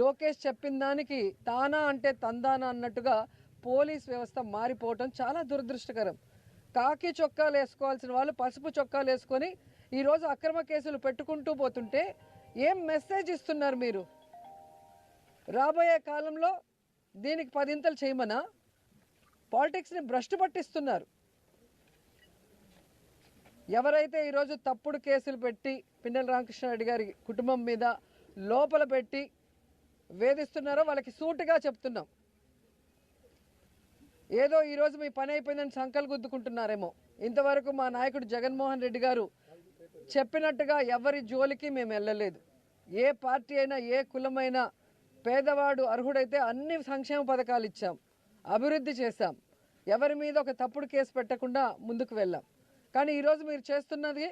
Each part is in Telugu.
లోకేష్ చెప్పిన దానికి తానా అంటే తందానా అన్నట్టుగా పోలీస్ వ్యవస్థ మారిపోవటం చాలా దురదృష్టకరం. కాకి చొక్కాలు వేసుకోవాల్సిన వాళ్ళు పసుపు చొక్కాలు వేసుకొని ఈరోజు అక్రమ కేసులు పెట్టుకుంటూ పోతుంటే ఏం మెసేజ్ ఇస్తున్నారు మీరు? రాబోయే కాలంలో దీనికి 10 ఇంతలు చేయమనా? పాలిటిక్స్ని భ్రష్టు పట్టిస్తున్నారు. ఎవరైతే ఈరోజు తప్పుడు కేసులు పెట్టి పిన్నెల రామకృష్ణారెడ్డి గారి కుటుంబం మీద లోపల పెట్టి వేధిస్తున్నారో వాళ్ళకి సూటిగా చెప్తున్నాం. ఏదో ఈరోజు మీ పని అయిపోయిందని సంకలు గుద్దుకుంటున్నారేమో. ఇంతవరకు మా నాయకుడు జగన్మోహన్ రెడ్డి గారు చెప్పినట్టుగా ఎవరి జోలికి మేము వెళ్ళలేదు. ఏ పార్టీ అయినా ఏ కులమైనా పేదవాడు అర్హుడైతే అన్ని సంక్షేమ పథకాలు ఇచ్చాం, అభివృద్ధి చేశాం, ఎవరి మీద ఒక తప్పుడు కేసు పెట్టకుండా ముందుకు వెళ్ళాం. కానీ ఈరోజు మీరు చేస్తున్నది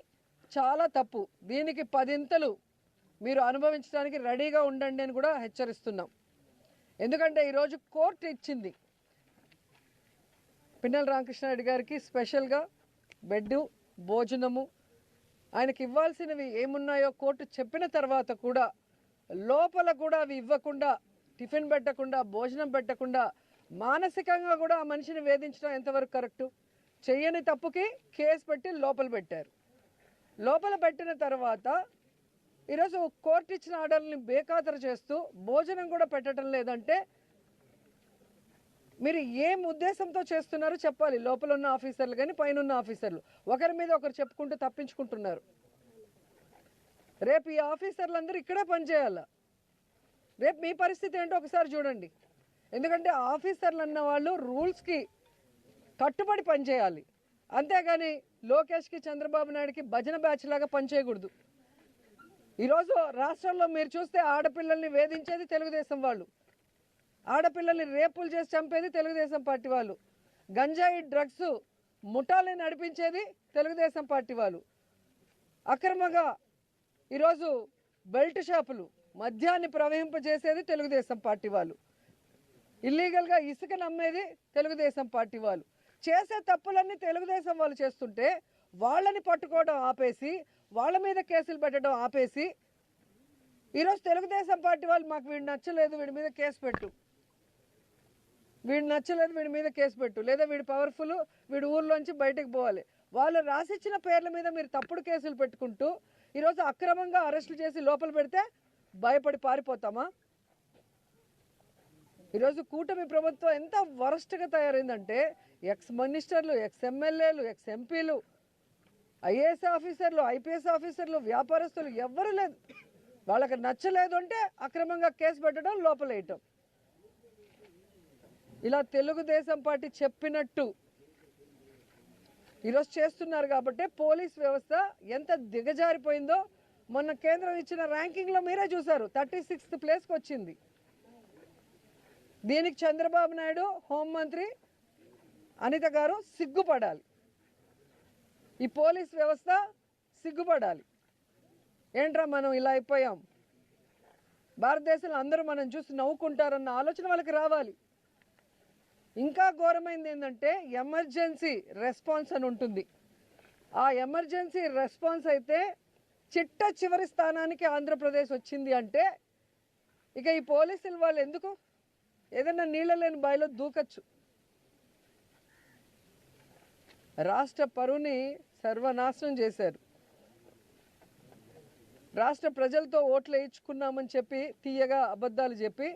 చాలా తప్పు. దీనికి 10 ఇంతలు మీరు అనుభవించడానికి రెడీగా ఉండండి అని కూడా హెచ్చరిస్తున్నాం. ఎందుకంటే ఈరోజు కోర్టు ఇచ్చింది పిన్నెల రామకృష్ణారెడ్డి గారికి స్పెషల్గా బెడ్, భోజనము, ఆయనకి ఇవ్వాల్సినవి ఏమున్నాయో కోర్టు చెప్పిన తర్వాత కూడా లోపల కూడా అవి ఇవ్వకుండా, టిఫిన్ పెట్టకుండా, భోజనం పెట్టకుండా మానసికంగా కూడా ఆ మనిషిని వేధించడం ఎంతవరకు కరెక్టు? చెయ్యని తప్పుకి కేసు పెట్టి లోపల పెట్టారు. లోపల పెట్టిన తర్వాత ఈరోజు కోర్టు ఇచ్చిన ఆర్డర్ని బేఖాతరు చేస్తూ భోజనం కూడా పెట్టడం లేదంటే మీరు ఏం ఉద్దేశంతో చేస్తున్నారో చెప్పాలి. లోపల ఉన్న ఆఫీసర్లు కానీ పైన ఉన్న ఆఫీసర్లు ఒకరి మీద ఒకరు చెప్పుకుంటూ తప్పించుకుంటున్నారు. రేపు ఈ ఆఫీసర్లందరూ ఇక్కడే పనిచేయాలా? రేపు మీ పరిస్థితి ఏంటో ఒకసారి చూడండి. ఎందుకంటే ఆఫీసర్లు అన్న వాళ్ళు రూల్స్కి కట్టుబడి పనిచేయాలి. అంతేగాని లోకేష్కి, చంద్రబాబు నాయుడుకి భజన బ్యాచ్ లాగా పనిచేయకూడదు. ఈరోజు రాష్ట్రంలో మీరు చూస్తే ఆడపిల్లల్ని వేధించేది తెలుగుదేశం వాళ్ళు, ఆడపిల్లల్ని రేపులు చేసి చంపేది తెలుగుదేశం పార్టీ వాళ్ళు, గంజాయి డ్రగ్స్ ముఠాలని నడిపించేది తెలుగుదేశం పార్టీ వాళ్ళు, అక్రమంగా ఈరోజు బెల్ట్ షాపులు మద్యాన్ని ప్రవహింపజేసేది తెలుగుదేశం పార్టీ వాళ్ళు, ఇల్లీగల్గా ఇసుక నమ్మేది తెలుగుదేశం పార్టీ వాళ్ళు. చేసే తప్పులన్నీ తెలుగుదేశం వాళ్ళు చేస్తుంటే వాళ్ళని పట్టుకోవడం ఆపేసి, వాళ్ళ మీద కేసులు పెట్టడం ఆపేసి ఈరోజు తెలుగుదేశం పార్టీ వాళ్ళు మాకు వీడు నచ్చలేదు, వీడి మీద కేసు పెట్టు, వీడు నచ్చలేదు, వీడి మీద కేసు పెట్టు, లేదా వీడు పవర్ఫుల్, వీడు ఊర్లోంచి బయటకు పోవాలి. వాళ్ళు రాసిచ్చిన పేర్ల మీద మీరు తప్పుడు కేసులు పెట్టుకుంటూ ఈరోజు అక్రమంగా అరెస్టులు చేసి లోపల పెడితే భయపడి పారిపోతామా? ఈరోజు కూటమి ప్రభుత్వం ఎంత వరస్ట్గా తయారైందంటే ఎక్స్ మినిస్టర్లు, ఎక్స్ ఎమ్మెల్యేలు, ఎక్స్ ఎంపీలు, ఐఏఎస్ ఆఫీసర్లు, ఐపీఎస్ ఆఫీసర్లు, వ్యాపారస్తులు ఎవ్వరూ లేదు. వాళ్ళకి నచ్చలేదు అంటే అక్రమంగా కేసు పెట్టడం, లోపలేయటం. ఇలా తెలుగుదేశం పార్టీ చెప్పినట్టు ఈరోజు చేస్తున్నారు. కాబట్టి పోలీస్ వ్యవస్థ ఎంత దిగజారిపోయిందో మొన్న కేంద్రం ఇచ్చిన ర్యాంకింగ్లో మీరే చూశారు. 36th ప్లేస్కి వచ్చింది. దీనికి చంద్రబాబు నాయుడు, హోంమంత్రి అనిత గారు సిగ్గుపడాలి. ఈ పోలీస్ వ్యవస్థ సిగ్గుపడాలి. ఏంట్రా మనం ఇలా అయిపోయాం, భారతదేశంలో అందరూ మనం చూసి నవ్వుకుంటారన్న ఆలోచన వాళ్ళకి రావాలి. ఇంకా ఘోరమైంది ఏంటంటే ఎమర్జెన్సీ రెస్పాన్స్ అని ఉంటుంది. ఆ ఎమర్జెన్సీ రెస్పాన్స్ అయితే చిట్ట చివరి స్థానానికి ఆంధ్రప్రదేశ్ వచ్చింది అంటే ఇక ఈ పోలీసులు వాళ్ళు ఎందుకు ఏదైనా నీళ్ళ లేని బావిలో దూకచ్చు. రాష్ట్ర పరువుని సర్వనాశనం చేశారు. రాష్ట్ర ప్రజలతో ఓట్లు వేయించుకున్నామని చెప్పి తీయగా అబద్ధాలు చెప్పి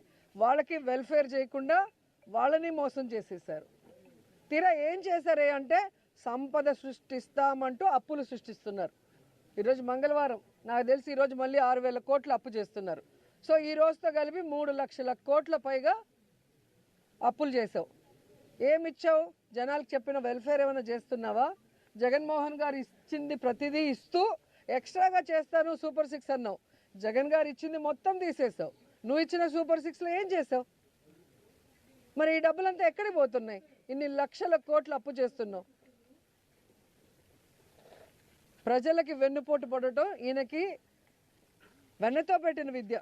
వాళ్ళకి వెల్ఫేర్ చేయకుండా వాళ్ళని మోసం చేసేసారు. తీరా ఏం చేశారే అంటే సంపద సృష్టిస్తామంటూ అప్పులు సృష్టిస్తున్నారు. ఈరోజు మంగళవారం నాకు తెలిసి ఈరోజు మళ్ళీ 6,000 కోట్లు అప్పు చేస్తున్నారు. సో ఈ రోజుతో కలిపి 3 లక్షల కోట్ల పైగా అప్పులు చేసావు. ఏమిచ్చావు? జనాలకు చెప్పిన వెల్ఫేర్ ఏమైనా చేస్తున్నావా? జగన్మోహన్ గారు ఇచ్చింది ప్రతిదీ ఇస్తూ ఎక్స్ట్రాగా చేస్తాను సూపర్ 6 అన్నావు. జగన్ గారు ఇచ్చింది మొత్తం తీసేసావు. నువ్వు ఇచ్చిన సూపర్ 6లో ఏం చేసావు? మరి ఈ డబ్బులంతా ఎక్కడికి పోతున్నాయి? ఇన్ని లక్షల కోట్లు అప్పు చేస్తున్నావు. ప్రజలకి వెన్నుపోటు పడటం ఈయనకి వెన్నతో పెట్టిన విద్య.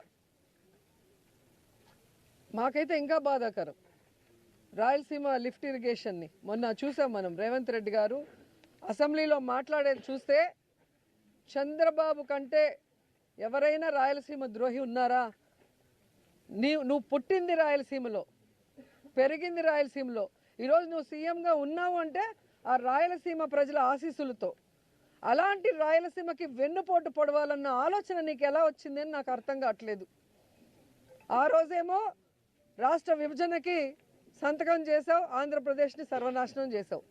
మాకైతే ఇంకా బాధాకరం. రాయలసీమ లిఫ్ట్ ఇరిగేషన్ని మొన్న చూసాం మనం. రేవంత్ రెడ్డి గారు అసెంబ్లీలో మాట్లాడేది చూస్తే చంద్రబాబు కంటే ఎవరైనా రాయలసీమ ద్రోహి ఉన్నారా? నువ్వు పుట్టింది రాయలసీమలో, పెరిగింది రాయలసీమలో. ఈరోజు నువ్వు సీఎంగా ఉన్నావు అంటే ఆ రాయలసీమ ప్రజల ఆశీస్సులతో. అలాంటి రాయలసీమకి వెన్నుపోటు పొడవాలన్న ఆలోచన నీకు ఎలా వచ్చిందని నాకు అర్థం కావట్లేదు. ఆ రోజేమో రాష్ట్ర విభజనకి సంతకం చేసావు, ఆంధ్రప్రదేశ్ని సర్వనాశనం చేసావు.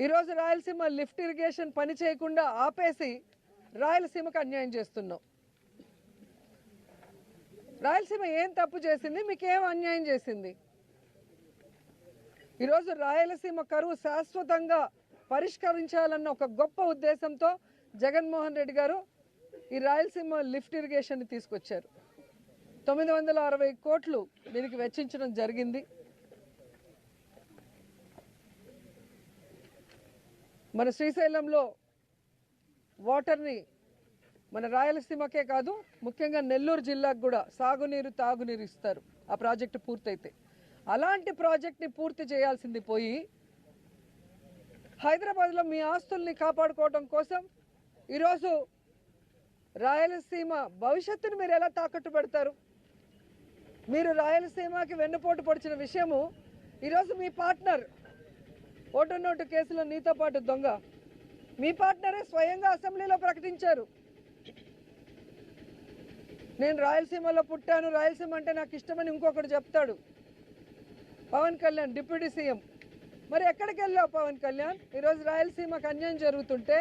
ఈరోజు రాయలసీమ లిఫ్ట్ ఇరిగేషన్ పని చేయకుండా ఆపేసి రాయలసీమకు అన్యాయం చేస్తున్నావు. రాయలసీమ ఏం తప్పు చేసింది, మీకేం అన్యాయం చేసింది? ఈరోజు రాయలసీమ కరువు శాశ్వతంగా పరిష్కరించాలన్న ఒక గొప్ప ఉద్దేశంతో జగన్మోహన్ రెడ్డి గారు ఈ రాయలసీమ లిఫ్ట్ ఇరిగేషన్ని తీసుకొచ్చారు. 960 కోట్లు దీనికి వెచ్చించడం జరిగింది. మన శ్రీశైలంలో వాటర్ని మన రాయలసీమకే కాదు, ముఖ్యంగా నెల్లూరు జిల్లాకు కూడా సాగునీరు తాగునీరు ఇస్తారు ఆ ప్రాజెక్టు పూర్తయితే. అలాంటి ప్రాజెక్ట్ని పూర్తి చేయాల్సింది పోయి హైదరాబాద్లో మీ ఆస్తుల్ని కాపాడుకోవడం కోసం ఈరోజు రాయలసీమ భవిష్యత్తును మీరు ఎలా తాకట్టు పెడతారు? మీరు రాయలసీమకి వెన్నుపోటు పొడిచిన విషయము ఈరోజు మీ పార్ట్నర్ ఓటు నోటు కేసులో నీతో పాటు దొంగ మీ పార్ట్నరే స్వయంగా అసెంబ్లీలో ప్రకటించారు. నేను రాయలసీమలో పుట్టాను, రాయలసీమ అంటే నాకు ఇష్టమని ఇంకొకటి చెప్తాడు పవన్ కళ్యాణ్, డిప్యూటీ సీఎం. మరి ఎక్కడికి వెళ్ళావు పవన్ కళ్యాణ్? ఈరోజు రాయలసీమకు అన్యాయం జరుగుతుంటే